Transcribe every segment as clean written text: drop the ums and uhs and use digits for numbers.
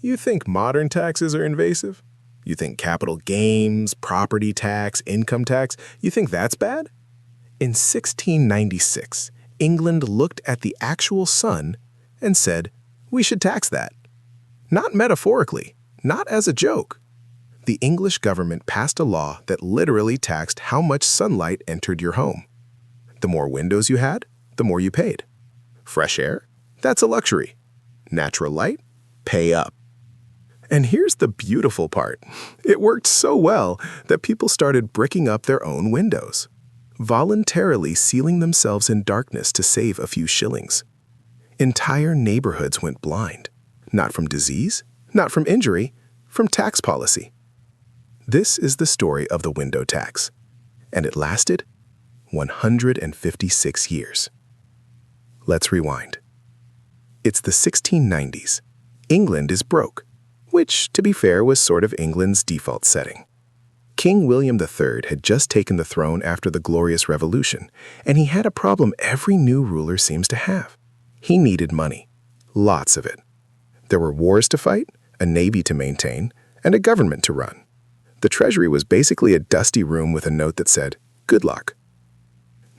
You think modern taxes are invasive? You think capital gains, property tax, income tax, you think that's bad? In 1696, England looked at the actual sun and said, we should tax that. Not metaphorically, not as a joke. The English government passed a law that literally taxed how much sunlight entered your home. The more windows you had, the more you paid. Fresh air? That's a luxury. Natural light? Pay up. And here's the beautiful part. It worked so well that people started bricking up their own windows, voluntarily sealing themselves in darkness to save a few shillings. Entire neighborhoods went blind, not from disease, not from injury, from tax policy. This is the story of the window tax, and it lasted 156 years. Let's rewind. It's the 1690s. England is broke, which, to be fair, was sort of England's default setting. King William III had just taken the throne after the Glorious Revolution, and he had a problem every new ruler seems to have. He needed money, lots of it. There were wars to fight, a navy to maintain, and a government to run. The treasury was basically a dusty room with a note that said, good luck.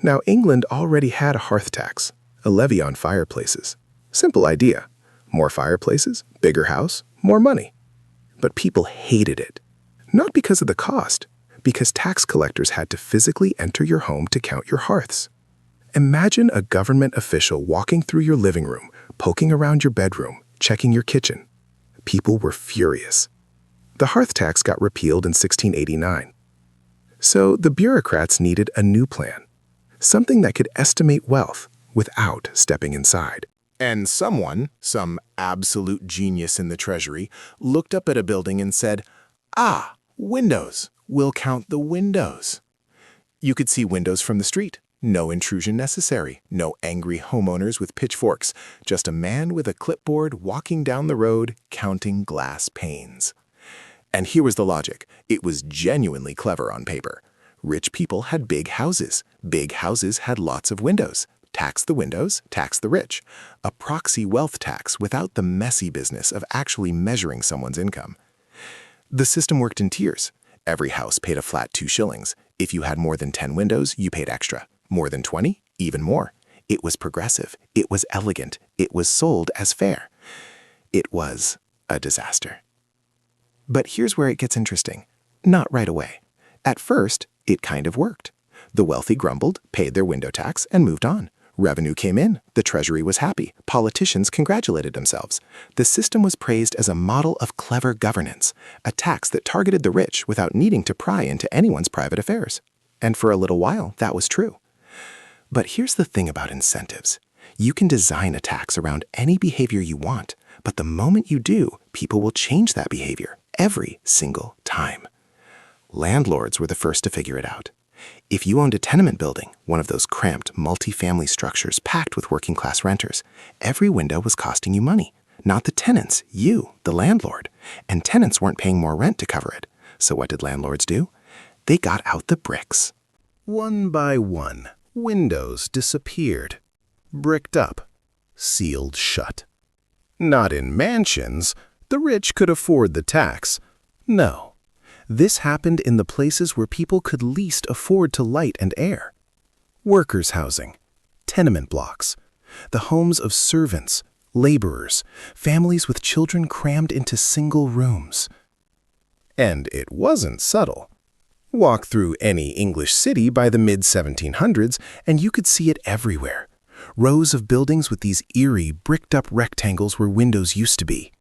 Now, England already had a hearth tax, a levy on fireplaces. Simple idea. More fireplaces, bigger house, more money. But people hated it. Not because of the cost, because tax collectors had to physically enter your home to count your hearths. Imagine a government official walking through your living room, poking around your bedroom, checking your kitchen. People were furious. The hearth tax got repealed in 1689. So the bureaucrats needed a new plan, something that could estimate wealth without stepping inside. And someone, some absolute genius in the treasury, looked up at a building and said, ah, windows. We'll count the windows. You could see windows from the street. No intrusion necessary. No angry homeowners with pitchforks. Just a man with a clipboard walking down the road counting glass panes. And here was the logic. It was genuinely clever on paper. Rich people had big houses. Big houses had lots of windows. Tax the windows, tax the rich. A proxy wealth tax without the messy business of actually measuring someone's income. The system worked in tiers. Every house paid a flat 2 shillings. If you had more than 10 windows, you paid extra. More than 20, even more. It was progressive. It was elegant. It was sold as fair. It was a disaster. But here's where it gets interesting. Not right away. At first, it kind of worked. The wealthy grumbled, paid their window tax, and moved on. Revenue came in. The treasury was happy. Politicians congratulated themselves. The system was praised as a model of clever governance, a tax that targeted the rich without needing to pry into anyone's private affairs. And for a little while, that was true. But here's the thing about incentives. You can design a tax around any behavior you want, but the moment you do, people will change that behavior every single time. Landlords were the first to figure it out. If you owned a tenement building, one of those cramped, multi-family structures packed with working-class renters, every window was costing you money. Not the tenants, you, the landlord. And tenants weren't paying more rent to cover it. So what did landlords do? They got out the bricks. One by one, windows disappeared. Bricked up. Sealed shut. Not in mansions. The rich could afford the tax. No. This happened in the places where people could least afford to light and air. Workers' housing, tenement blocks, the homes of servants, laborers, families with children crammed into single rooms. And it wasn't subtle. Walk through any English city by the mid-1700s and you could see it everywhere. Rows of buildings with these eerie, bricked-up rectangles where windows used to be.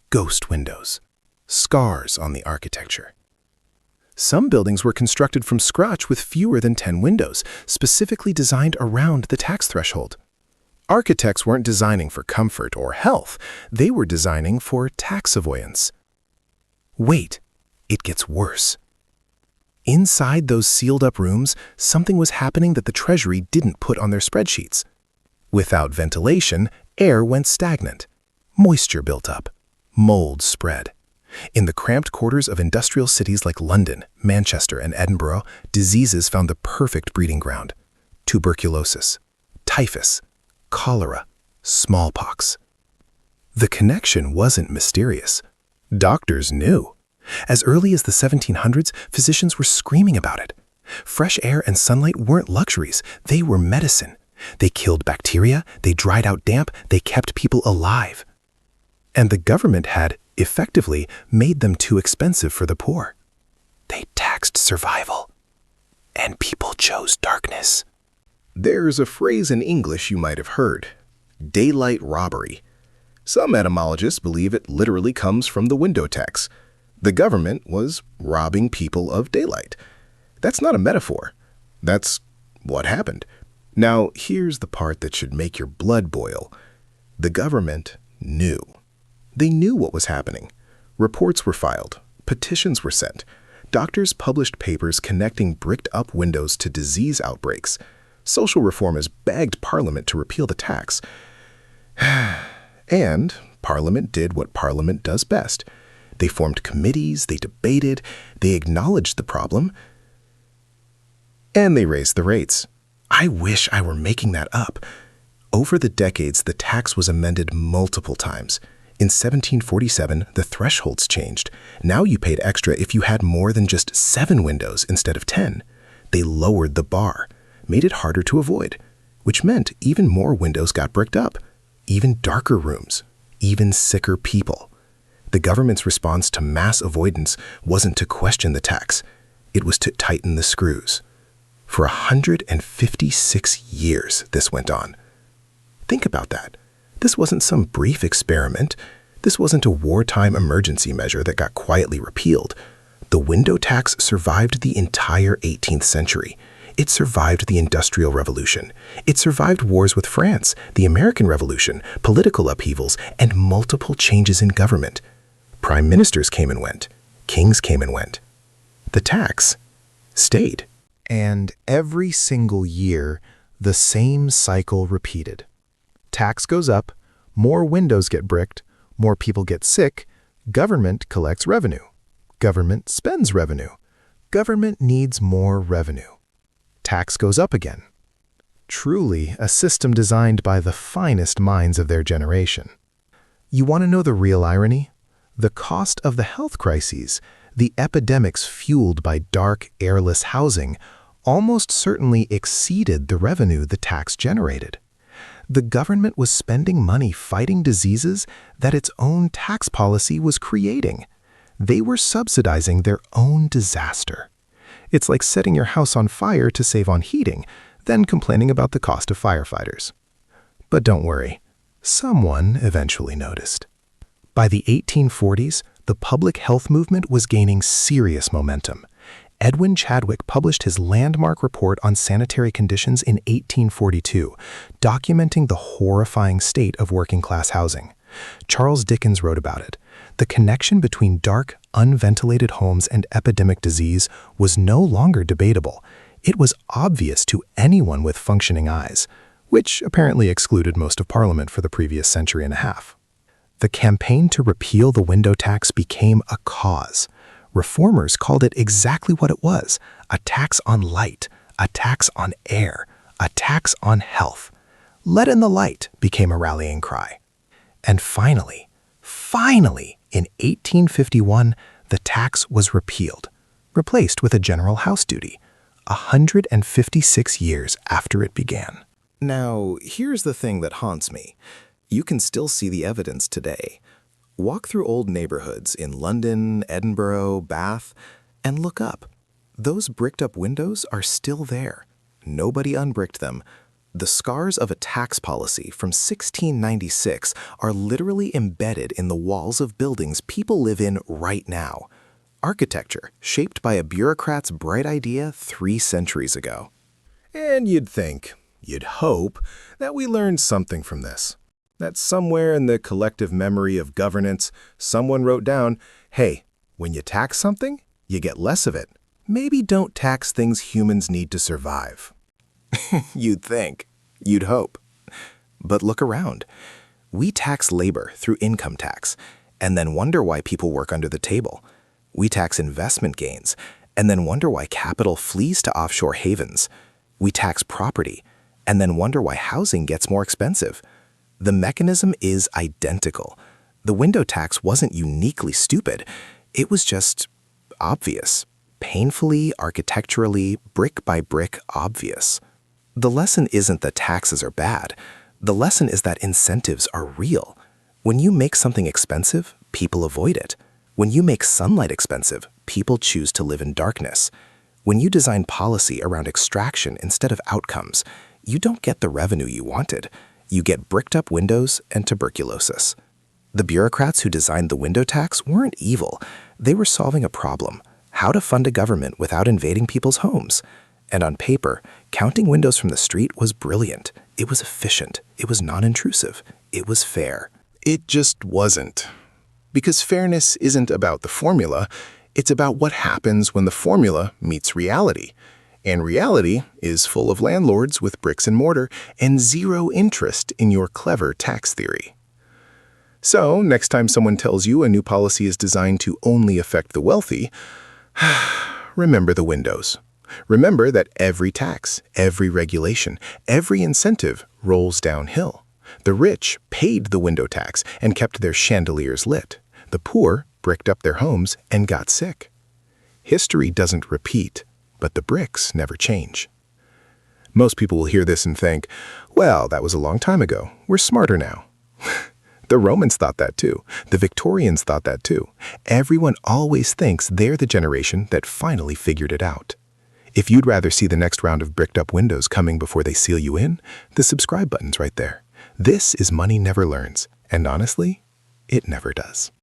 Ghost windows. Scars on the architecture. Some buildings were constructed from scratch with fewer than 10 windows, specifically designed around the tax threshold. Architects weren't designing for comfort or health. They were designing for tax avoidance. Wait, it gets worse. Inside those sealed-up rooms, something was happening that the Treasury didn't put on their spreadsheets. Without ventilation, air went stagnant. Moisture built up. Mold spread. In the cramped quarters of industrial cities like London, Manchester, and Edinburgh, diseases found the perfect breeding ground. Tuberculosis, typhus, cholera, smallpox. The connection wasn't mysterious. Doctors knew. As early as the 1700s, physicians were screaming about it. Fresh air and sunlight weren't luxuries, they were medicine. They killed bacteria, they dried out damp, they kept people alive. And the government had, effectively, made them too expensive for the poor. They taxed survival. And people chose darkness. There's a phrase in English you might have heard: daylight robbery. Some etymologists believe it literally comes from the window tax. The government was robbing people of daylight. That's not a metaphor. That's what happened. Now, here's the part that should make your blood boil. The government knew. They knew what was happening. Reports were filed. Petitions were sent. Doctors published papers connecting bricked-up windows to disease outbreaks. Social reformers begged Parliament to repeal the tax. And Parliament did what Parliament does best. They formed committees, they debated, they acknowledged the problem, and they raised the rates. I wish I were making that up. Over the decades, the tax was amended multiple times. In 1747, the thresholds changed. Now you paid extra if you had more than just 7 windows instead of 10. They lowered the bar, made it harder to avoid, which meant even more windows got bricked up, even darker rooms, even sicker people. The government's response to mass avoidance wasn't to question the tax. It was to tighten the screws. For 156 years, this went on. Think about that. This wasn't some brief experiment. This wasn't a wartime emergency measure that got quietly repealed. The window tax survived the entire 18th century. It survived the Industrial Revolution. It survived wars with France, the American Revolution, political upheavals, and multiple changes in government. Prime ministers came and went. Kings came and went. The tax stayed. And every single year, the same cycle repeated. Tax goes up, more windows get bricked, more people get sick, government collects revenue. Government spends revenue. Government needs more revenue. Tax goes up again. Truly a system designed by the finest minds of their generation. You want to know the real irony? The cost of the health crises, the epidemics fueled by dark, airless housing, almost certainly exceeded the revenue the tax generated. The government was spending money fighting diseases that its own tax policy was creating. They were subsidizing their own disaster. It's like setting your house on fire to save on heating, then complaining about the cost of firefighters. But don't worry, someone eventually noticed. By the 1840s, the public health movement was gaining serious momentum. Edwin Chadwick published his landmark report on sanitary conditions in 1842, documenting the horrifying state of working-class housing. Charles Dickens wrote about it. The connection between dark, unventilated homes and epidemic disease was no longer debatable. It was obvious to anyone with functioning eyes, which apparently excluded most of Parliament for the previous century and a half. The campaign to repeal the window tax became a cause. Reformers called it exactly what it was: a tax on light, a tax on air, a tax on health. Let in the light became a rallying cry. And finally, in 1851, the tax was repealed, replaced with a general house duty, 156 years after it began. Now, here's the thing that haunts me. You can still see the evidence today. Walk through old neighborhoods in London, Edinburgh, Bath, and look up. Those bricked-up windows are still there. Nobody unbricked them. The scars of a tax policy from 1696 are literally embedded in the walls of buildings people live in right now. Architecture shaped by a bureaucrat's bright idea 3 centuries ago. And you'd think, you'd hope, that we learned something from this. That somewhere in the collective memory of governance, someone wrote down, hey, when you tax something, you get less of it. Maybe don't tax things humans need to survive. You'd think. You'd hope. But look around. We tax labor through income tax, and then wonder why people work under the table. We tax investment gains, and then wonder why capital flees to offshore havens. We tax property, and then wonder why housing gets more expensive. The mechanism is identical. The window tax wasn't uniquely stupid. It was just obvious. Painfully, architecturally, brick by brick obvious. The lesson isn't that taxes are bad. The lesson is that incentives are real. When you make something expensive, people avoid it. When you make sunlight expensive, people choose to live in darkness. When you design policy around extraction instead of outcomes, you don't get the revenue you wanted. You get bricked-up windows and tuberculosis. The bureaucrats who designed the window tax weren't evil. They were solving a problem: how to fund a government without invading people's homes. And on paper, counting windows from the street was brilliant. It was efficient. It was non-intrusive. It was fair. It just wasn't. Because fairness isn't about the formula, it's about what happens when the formula meets reality. And reality is full of landlords with bricks and mortar and zero interest in your clever tax theory. So, next time someone tells you a new policy is designed to only affect the wealthy, remember the windows. Remember that every tax, every regulation, every incentive rolls downhill. The rich paid the window tax and kept their chandeliers lit. The poor bricked up their homes and got sick. History doesn't repeat, but the bricks never change. Most people will hear this and think, well, that was a long time ago. We're smarter now. The Romans thought that too. The Victorians thought that too. Everyone always thinks they're the generation that finally figured it out. If you'd rather see the next round of bricked up windows coming before they seal you in, the subscribe button's right there. This is Money Never Learns, and honestly, it never does.